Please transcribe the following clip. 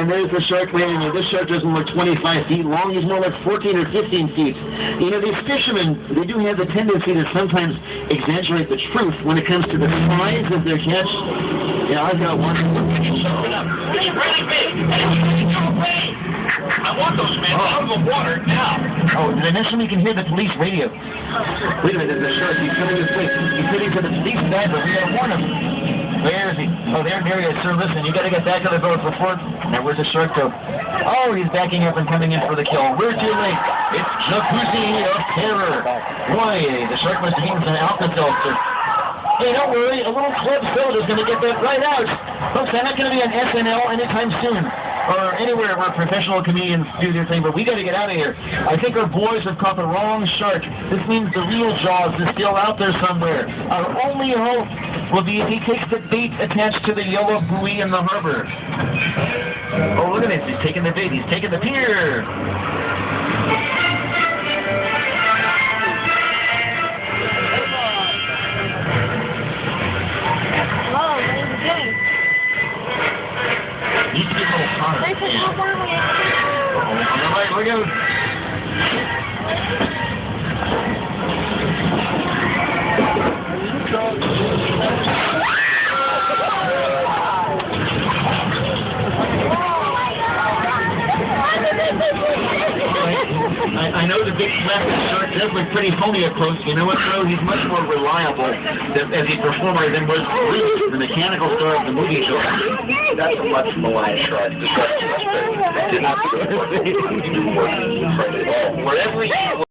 and there's the shark landing. This shark doesn't look 25 feet long. He's more like 14 or 15 feet. You know, these fishermen, they do have the tendency to sometimes exaggerate the truth when it comes to the size of their catch. Yeah, I've got one. It's really big. I want those men out of the water now. Oh, the next time you can hear the police radio. Wait a minute, there's a shark. He's coming this way. He's heading for the police diver. We gotta warn him. Where is he? Oh, there he is. Sir, listen, you gotta get back to the boat before... Now, where's the shark go? Oh, he's backing up and coming in for the kill. We're too late. It's Jacuzzi of Terror. Boy, the shark must have eaten some Alka-Seltzer. Hey, don't worry, a little club soda's going to get that right out. Folks, I'm not going to be on SNL anytime soon, or anywhere where professional comedians do their thing, but we got to get out of here. I think our boys have caught the wrong shark. This means the real Jaws is still out there somewhere. Our only hope will be if he takes the bait attached to the yellow buoy in the harbor. Oh, look at this. He's taking the bait. He's taking the pier. Needs to get a little hotter. All right, look out. I know the big plastic shark does look pretty phony up close. You know what, though? He's much more reliable as a performer than was Bruce, the mechanical star of the movie show. That's a much maligned shark. The shark did not do it. Wherever he